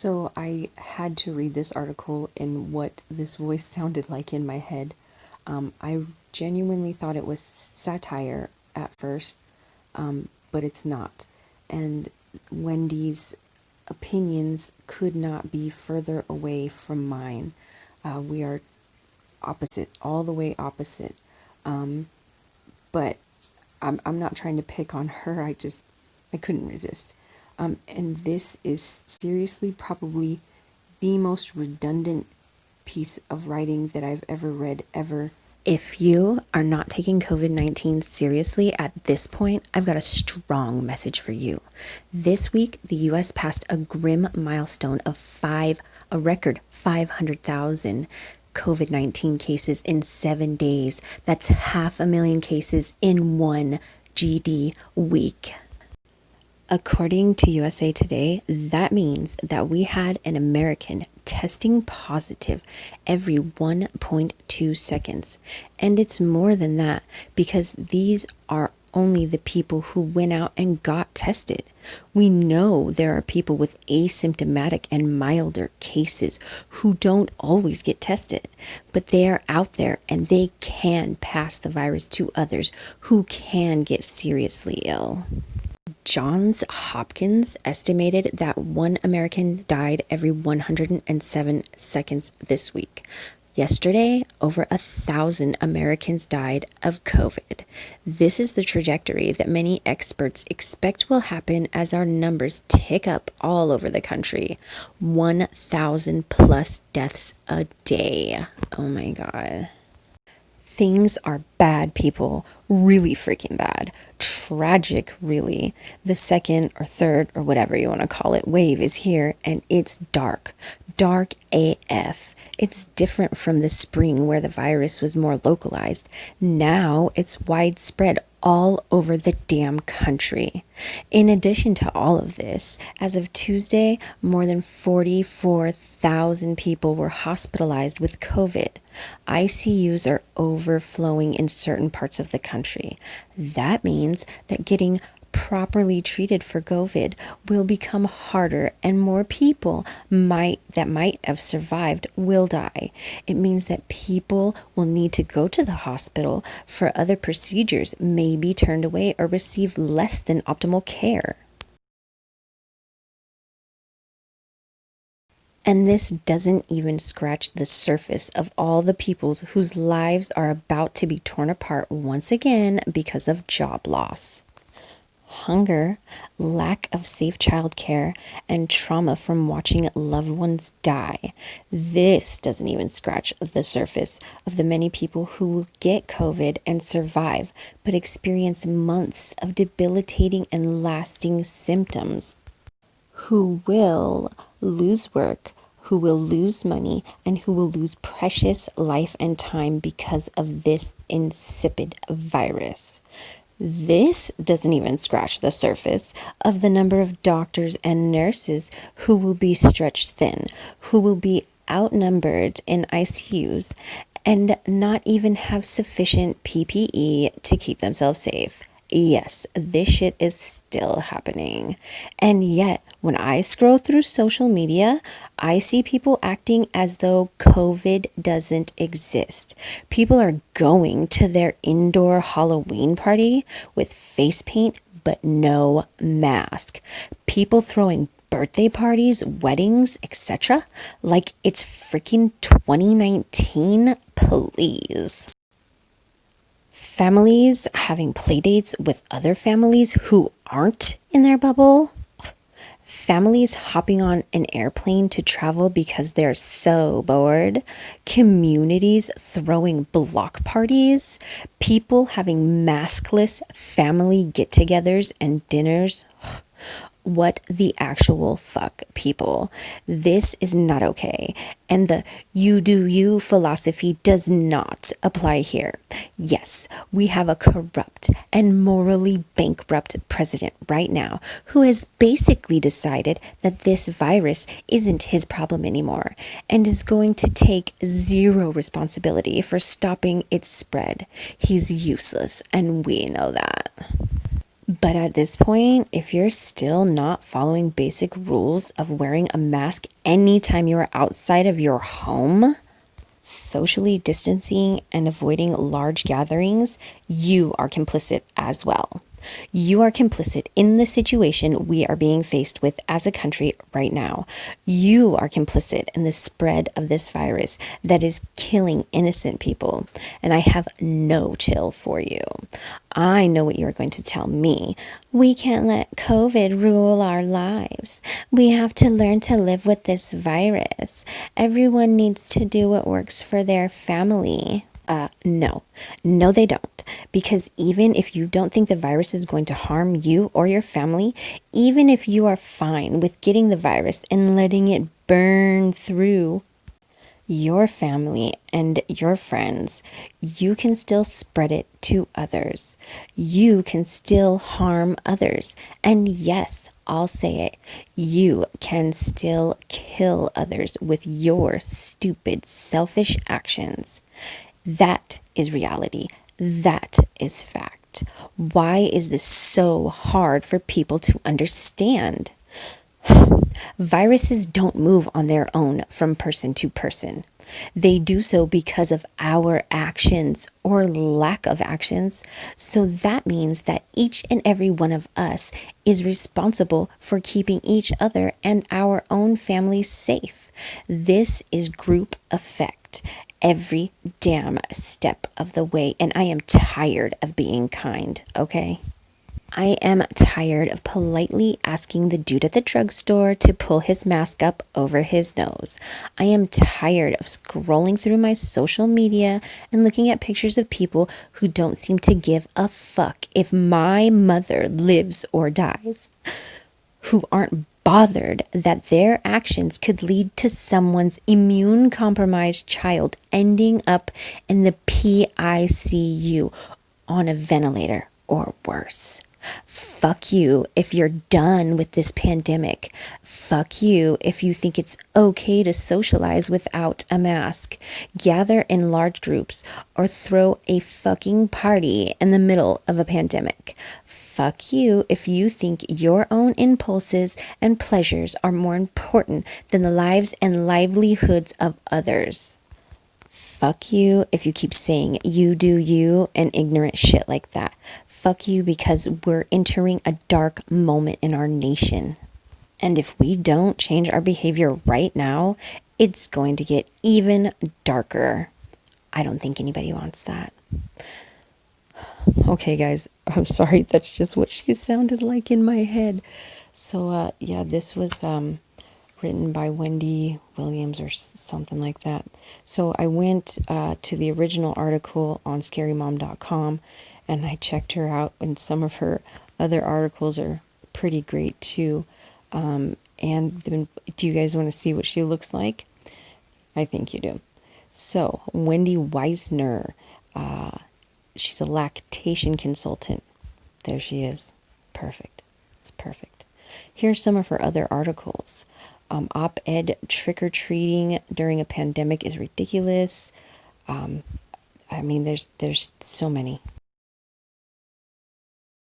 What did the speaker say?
So I had to read this article in what this voice sounded like in my head. I genuinely thought it was satire at first, but it's not. And Wendy's opinions could not be further away from mine. We are opposite, all the way opposite. But I'm not trying to pick on her. I couldn't resist. And this is seriously probably the most redundant piece of writing that I've ever read, ever. If you are not taking COVID-19 seriously at this point, I've got a strong message for you. This week, the US passed a grim milestone of a record 500,000 COVID-19 cases in 7 days. That's 500,000 cases in one GD week. According to USA Today, that means that we had an American testing positive every 1.2 seconds. And it's more than that because these are only the people who went out and got tested. We know there are people with asymptomatic and milder cases who don't always get tested, but they are out there and they can pass the virus to others who can get seriously ill. Johns Hopkins estimated that one American died every 107 seconds this week. Yesterday, over 1,000 Americans died of COVID. This is the trajectory that many experts expect will happen as our numbers tick up all over the country. 1,000 plus deaths a day. Oh my God. Things are bad, people. Really freaking bad. Tragic, really. The second or third or whatever you want to call it wave is here and it's dark. Dark AF. It's different from the spring where the virus was more localized. Now it's widespread all over the damn country. In addition to all of this, as of Tuesday, more than 44,000 people were hospitalized with COVID. ICUs are overflowing in certain parts of the country. That means that getting properly treated for COVID will become harder and more people that might have survived will die. It means that people will need to go to the hospital for other procedures, may be turned away or receive less than optimal care. And this doesn't even scratch the surface of all the peoples whose lives are about to be torn apart once again because of job loss. Hunger, lack of safe childcare, and trauma from watching loved ones die. This doesn't even scratch the surface of the many people who will get COVID and survive, but experience months of debilitating and lasting symptoms. Who will lose work, who will lose money, and who will lose precious life and time because of this insipid virus. This doesn't even scratch the surface of the number of doctors and nurses who will be stretched thin, who will be outnumbered in ICUs, and not even have sufficient PPE to keep themselves safe. Yes, this shit is still happening. And yet, when I scroll through social media, I see people acting as though COVID doesn't exist. People are going to their indoor Halloween party with face paint but no mask. People throwing birthday parties, weddings, etc. like it's freaking 2019. Please. Families having playdates with other families who aren't in their bubble. Families hopping on an airplane to travel because they're so bored. Communities throwing block parties. People having maskless family get-togethers and dinners. What the actual fuck, people? This is not okay. And the you do you philosophy does not apply here. Yes, we have a corrupt and morally bankrupt president right now who has basically decided that this virus isn't his problem anymore and is going to take zero responsibility for stopping its spread. He's useless, and we know that. But at this point, if you're still not following basic rules of wearing a mask anytime you're outside of your home, socially distancing and avoiding large gatherings, you are complicit as well. You are complicit in the situation we are being faced with as a country right now. You are complicit in the spread of this virus that is killing innocent people. And I have no chill for you. I know what you're going to tell me. We can't let COVID rule our lives. We have to learn to live with this virus. Everyone needs to do what works for their family. No, they don't. Because even if you don't think the virus is going to harm you or your family, even if you are fine with getting the virus and letting it burn through your family and your friends, you can still spread it to others. You can still harm others. And yes, I'll say it, you can still kill others with your stupid, selfish actions. That is reality. That is fact. Why is this so hard for people to understand? Viruses don't move on their own from person to person. They do so because of our actions or lack of actions. So that means that each and every one of us is responsible for keeping each other and our own families safe. This is group effect every damn step of the way. And I am tired of being kind, okay? I am tired of politely asking the dude at the drugstore to pull his mask up over his nose. I am tired of scrolling through my social media and looking at pictures of people who don't seem to give a fuck if my mother lives or dies, who aren't bothered that their actions could lead to someone's immune compromised child ending up in the PICU on a ventilator or worse. Fuck you if you're done with this pandemic. Fuck you if you think it's okay to socialize without a mask, gather in large groups, or throw a fucking party in the middle of a pandemic. Fuck you if you think your own impulses and pleasures are more important than the lives and livelihoods of others. Fuck you if you keep saying you do you and ignorant shit like that. Fuck you because we're entering a dark moment in our nation. And if we don't change our behavior right now, it's going to get even darker. I don't think anybody wants that. Okay, guys, I'm sorry. That's just what she sounded like in my head. So, this was written by Wendy Williams or something like that. So I went to the original article on scarymom.com and I checked her out, and some of her other articles are pretty great too. And then, do you guys want to see what she looks like? I think you do. So Wendy Weisner, she's a lactation consultant. There she is. Perfect. It's perfect. Here's some of her other articles. Op-ed trick-or-treating during a pandemic is ridiculous. There's so many.